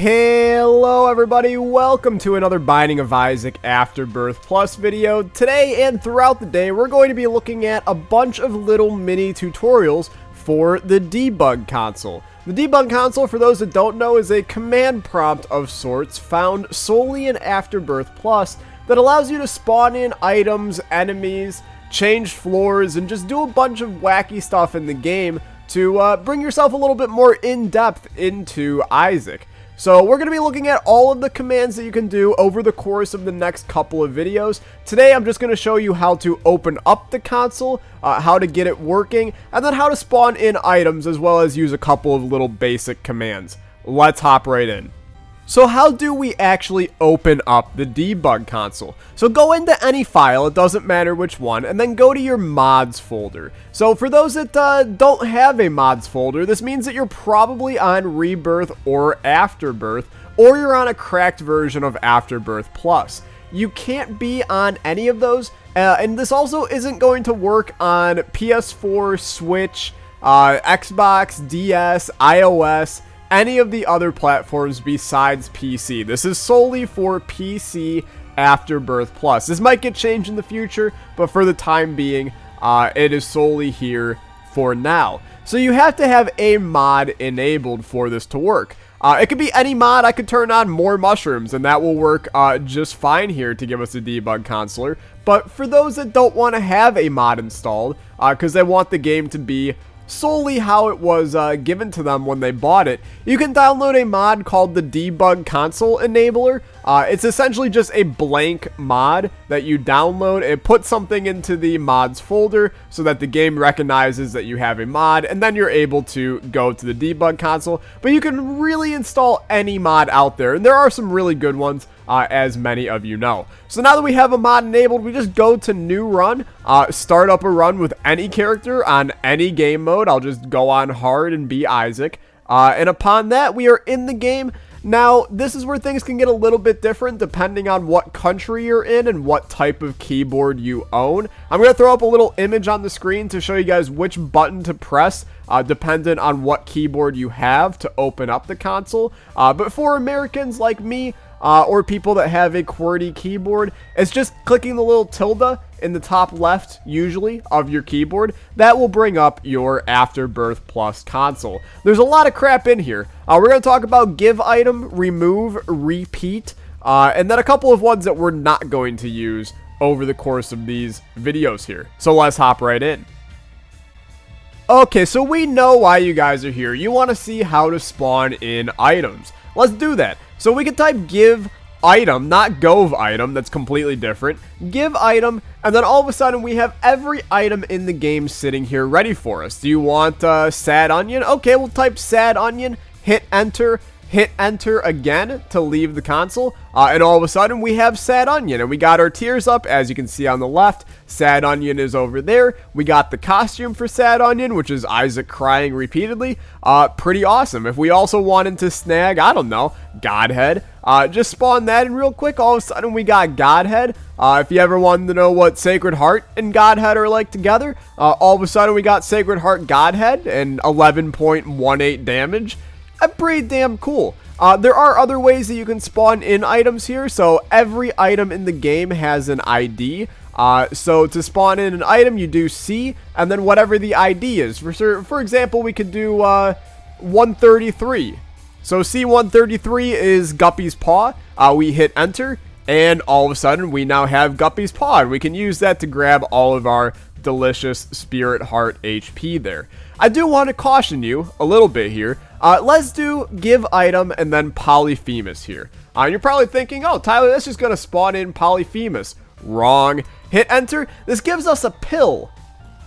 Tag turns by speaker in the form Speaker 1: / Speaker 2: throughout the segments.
Speaker 1: Hello everybody, welcome to another Binding of Isaac Afterbirth Plus video. Today and throughout the day, we're going to be looking at a bunch of little mini tutorials for the Debug console. The Debug console, for those that don't know, is a command prompt of sorts found solely in Afterbirth Plus that allows you to spawn in items, enemies, change floors, and just do a bunch of wacky stuff in the game to bring yourself a little bit more in-depth into Isaac. So we're going to be looking at all of the commands that you can do over the course of the next couple of videos. Today I'm just going to show you how to open up the console, how to get it working, and then how to spawn in items as well as use a couple of little basic commands. Let's hop right in. So how do we actually open up the Debug console? So go into any file, it doesn't matter which one, and then go to your mods folder. So for those that don't have a mods folder, this means that you're probably on Rebirth or Afterbirth, or you're on a cracked version of Afterbirth Plus. You can't be on any of those, and this also isn't going to work on PS4, Switch, Xbox, DS, iOS, any of the other platforms besides PC. This is solely for PC Afterbirth Plus. This might get changed in the future, but for the time being, it is solely here for now. So you have to have a mod enabled for this to work. It could be any mod. I could turn on more mushrooms, and that will work just fine here to give us a debug consoler. But for those that don't want to have a mod installed, because they want the game to be solely how it was given to them when they bought it, you can download a mod called the Debug Console Enabler. It's essentially just a blank mod that you download. It puts something into the mods folder so that the game recognizes that you have a mod, and then you're able to go to the Debug Console. But you can really install any mod out there, and there are some really good ones, as many of you know. So now that we have a mod enabled, we just go to new run, start up a run with any character on any game mode. I'll just go on hard and be Isaac, and upon that we are in the game. Now this is where things can get a little bit different depending on what country you're in and what type of keyboard you own. I'm going to throw up a little image on the screen to show you guys which button to press dependent on what keyboard you have to open up the console, but for Americans like me, or people that have a QWERTY keyboard, it's just clicking the little tilde in the top left, usually, of your keyboard. That will bring up your Afterbirth Plus console. There's a lot of crap in here. We're going to talk about give item, remove, repeat, and then a couple of ones that we're not going to use over the course of these videos here. So let's hop right in. Okay, so we know why you guys are here. You want to see how to spawn in items. Let's do that. So we can type give item, not gov item, that's completely different. Give item, and then all of a sudden we have every item in the game sitting here ready for us. Do you want sad onion? Okay, we'll type sad onion, hit enter again to leave the console, and all of a sudden we have sad onion, and we got our tiers up, as you can see on the left. Sad onion is over there. We got the costume for sad onion, which is Isaac crying repeatedly. Pretty awesome. If we also wanted to snag, I don't know, Godhead, just spawn that in real quick. All of a sudden we got Godhead. If you ever wanted to know what Sacred Heart and Godhead are like together, all of a sudden we got Sacred Heart Godhead and 11.18 damage. Pretty damn cool. There are other ways that you can spawn in items here. So every item in the game has an ID. So to spawn in an item, you do C and then whatever the ID is. For example, we could do 133. So C133 is Guppy's Paw. We hit enter, and all of a sudden we now have Guppy's Paw, and we can use that to grab all of our delicious Spirit Heart HP there. I do want to caution you a little bit here. Let's do give item and then Polyphemus here. You're probably thinking, oh, Tyler, that's just going to spawn in Polyphemus. Wrong. Hit enter. This gives us a pill,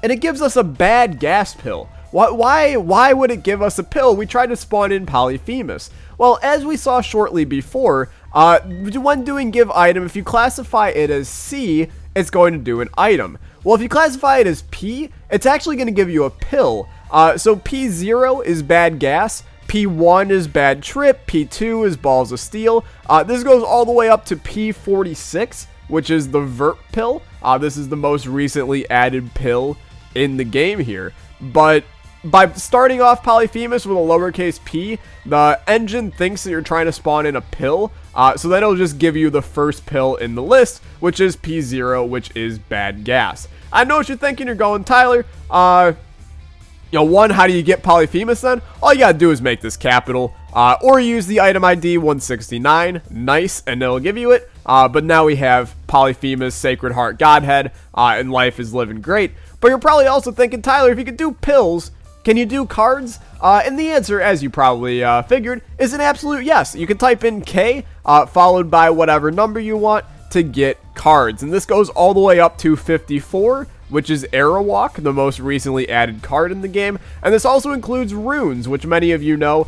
Speaker 1: and it gives us a bad gas pill. Why would it give us a pill? We tried to spawn in Polyphemus. Well, as we saw shortly before, when doing give item, if you classify it as C, it's going to do an item. Well, if you classify it as P, it's actually going to give you a pill. So P0 is bad gas, P1 is bad trip, P2 is balls of steel. This goes all the way up to P46, which is the vert pill. This is the most recently added pill in the game here. But by starting off Polyphemus with a lowercase p, the engine thinks that you're trying to spawn in a pill, so then it'll just give you the first pill in the list, which is P0, which is bad gas. I know what you're thinking. You're going, Tyler, one, how do you get Polyphemus then? All you gotta do is make this capital, or use the item ID 169, nice, and it'll give you it. But now we have Polyphemus, Sacred Heart, Godhead, and life is living great. But you're probably also thinking, Tyler, if you could do pills, can you do cards? And the answer, as you probably figured, is an absolute yes. You can type in K, followed by whatever number you want to get cards. And this goes all the way up to 54, which is Arawak, the most recently added card in the game. And this also includes runes, which many of you know.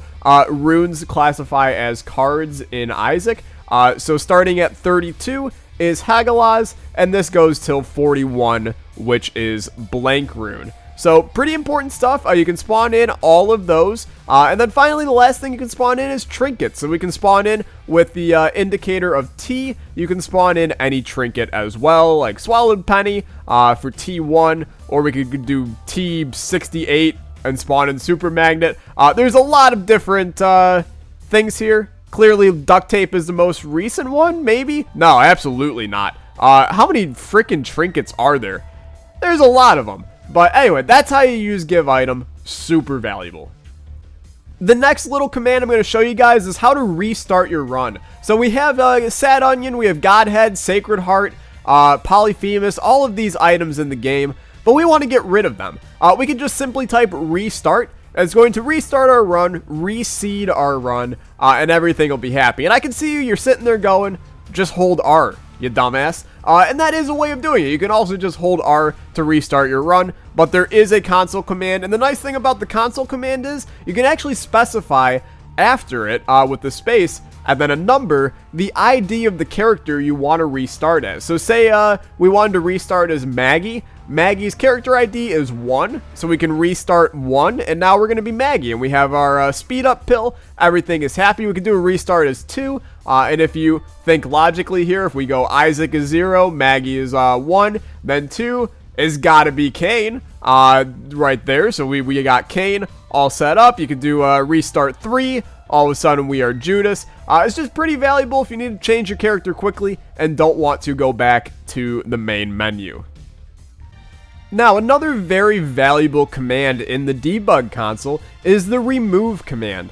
Speaker 1: Runes classify as cards in Isaac. So starting at 32 is Hagalaz, and this goes till 41, which is Blank Rune. So pretty important stuff. You can spawn in all of those. And then finally, the last thing you can spawn in is trinkets. So we can spawn in with the indicator of T. You can spawn in any trinket as well, like Swallowed Penny for T1, or we could do T68 and spawn in Super Magnet. There's a lot of different things here. Clearly, duct tape is the most recent one, maybe? No, absolutely not. How many freaking trinkets are there? There's a lot of them. But anyway, that's how you use give item. Super valuable. The next little command I'm going to show you guys is how to restart your run. So we have Sad Onion, we have Godhead, Sacred Heart, Polyphemus, all of these items in the game, but we want to get rid of them. We can just simply type restart. It's going to restart our run, reseed our run, and everything will be happy. And I can see you're sitting there going, just hold R, you dumbass. And that is a way of doing it. You can also just hold R to restart your run, but there is a console command. And the nice thing about the console command is you can actually specify after it with the space and then a number, the ID of the character you want to restart as. So say we wanted to restart as Maggie. Maggie's character ID is 1, so we can restart 1, and now we're going to be Maggie, and we have our speed up pill. Everything is happy. We can do a restart as 2, and if you think logically here, if we go Isaac is 0, Maggie is 1, then 2 is got to be Cain right there. So we got Cain all set up. You could do restart 3. All of a sudden we are Judas. It's just pretty valuable if you need to change your character quickly and don't want to go back to the main menu. Now, another very valuable command in the debug console is the remove command.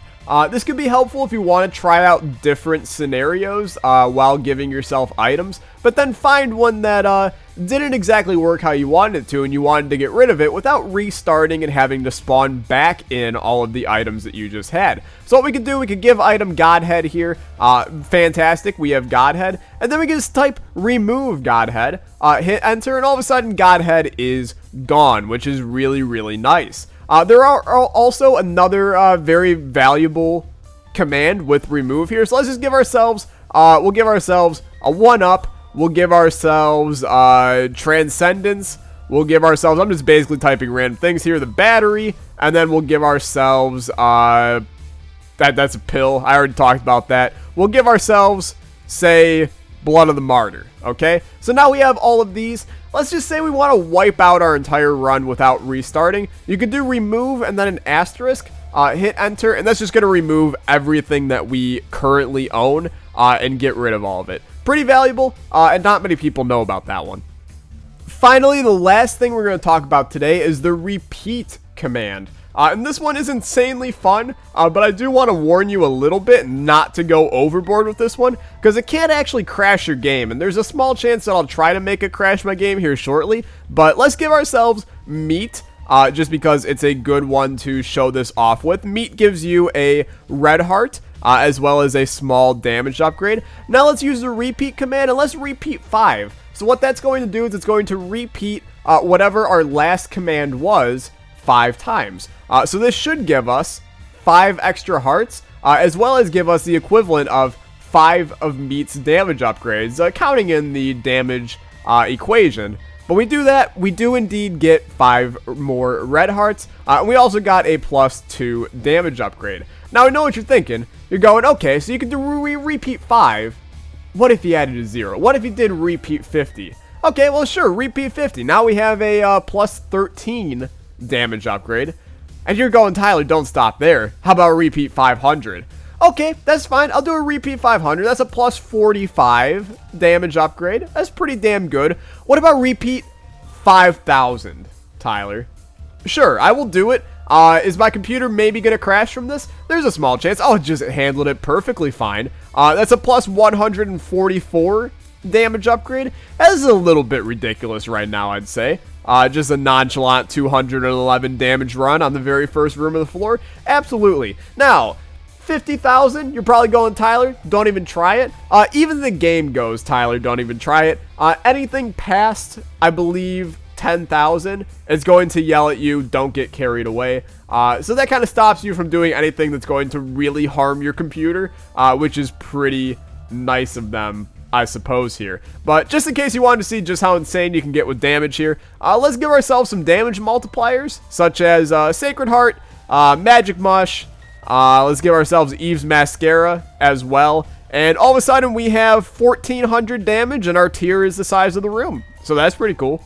Speaker 1: This could be helpful if you want to try out different scenarios while giving yourself items, but then find one that didn't exactly work how you wanted it to, and you wanted to get rid of it without restarting and having to spawn back in all of the items that you just had. So what we could do, we could give item Godhead here. Fantastic, we have Godhead. And then we can just type remove Godhead, hit enter, and all of a sudden Godhead is gone, which is really, really nice. There are also another very valuable command with remove here. So let's just give ourselves, we'll give ourselves a 1-up. We'll give ourselves transcendence. We'll give ourselves, I'm just basically typing random things here, the battery. And then we'll give ourselves, that's a pill. I already talked about that. We'll give ourselves, say, Blood of the Martyr. Okay, so now we have all of these. Let's just say we want to wipe out our entire run without restarting. You could do remove and then an asterisk, hit enter, and that's just going to remove everything that we currently own and get rid of all of it. Pretty valuable, and not many people know about that one. Finally, the last thing we're going to talk about today is the repeat command. And this one is insanely fun, but I do want to warn you a little bit not to go overboard with this one, because it can actually crash your game, and there's a small chance that I'll try to make it crash my game here shortly, but let's give ourselves Meat, just because it's a good one to show this off with. Meat gives you a red heart, as well as a small damage upgrade. Now let's use the repeat command, and let's repeat 5. So what that's going to do is it's going to repeat whatever our last command was 5 times. So this should give us 5 extra hearts, as well as give us the equivalent of 5 of Meat's damage upgrades, counting in the damage equation. But we do that, we do indeed get 5 more red hearts, and we also got a +2 damage upgrade. Now I know what you're thinking. You're going, okay, so you can do repeat 5. What if you added a 0? What if you did repeat 50? Okay, well sure, repeat 50. Now we have a +13 damage upgrade. And you're going, Tyler, don't stop there. How about a repeat 500? Okay, that's fine. I'll do a repeat 500. That's a plus 45 damage upgrade. That's pretty damn good. What about repeat 5,000, Tyler? Sure, I will do it. Is my computer maybe going to crash from this? There's a small chance. Oh, it just handled it perfectly fine. That's a plus 144 damage upgrade. That is a little bit ridiculous right now, I'd say. Just a nonchalant 211 damage run on the very first room of the floor. Absolutely. Now, 50,000, you're probably going, Tyler, don't even try it. Even the game goes, Tyler, don't even try it. Anything past, I believe, 10,000 is going to yell at you, don't get carried away. So that kind of stops you from doing anything that's going to really harm your computer, which is pretty nice of them, I suppose, here. But just in case you wanted to see just how insane you can get with damage here, let's give ourselves some damage multipliers, such as Sacred Heart, Magic Mush. Let's give ourselves Eve's Mascara as well. And all of a sudden we have 1,400 damage and our tier is the size of the room. So that's pretty cool.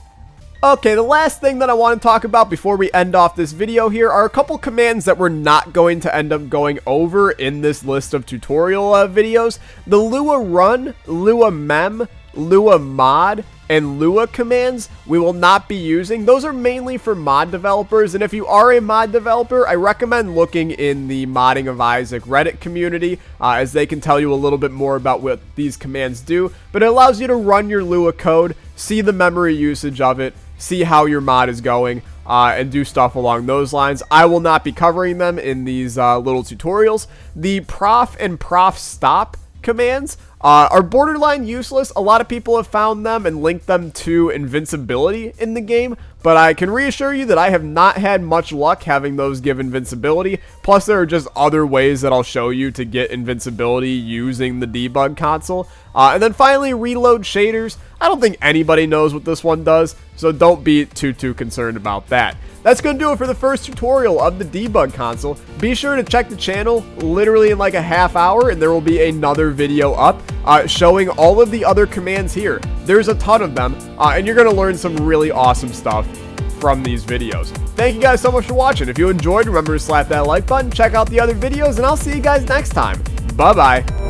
Speaker 1: Okay, the last thing that I want to talk about before we end off this video here are a couple commands that we're not going to end up going over in this list of tutorial videos. The Lua Run, Lua Mem, Lua Mod, and Lua commands we will not be using. Those are mainly for mod developers, and if you are a mod developer, I recommend looking in the Modding of Isaac Reddit community, as they can tell you a little bit more about what these commands do. But it allows you to run your Lua code, see the memory usage of it, see how your mod is going, and do stuff along those lines. I will not be covering them in these little tutorials. The prof and prof stop commands are borderline useless. A lot of people have found them and linked them to invincibility in the game, but I can reassure you that I have not had much luck having those give invincibility. Plus, there are just other ways that I'll show you to get invincibility using the debug console. And then finally, reload shaders. I don't think anybody knows what this one does, so don't be too concerned about that. That's going to do it for the first tutorial of the debug console. Be sure to check the channel literally in like a half hour, and there will be another video up showing all of the other commands here. There's a ton of them, and you're going to learn some really awesome stuff from these videos. Thank you guys so much for watching. If you enjoyed, remember to slap that like button, check out the other videos, and I'll see you guys next time. Bye-bye.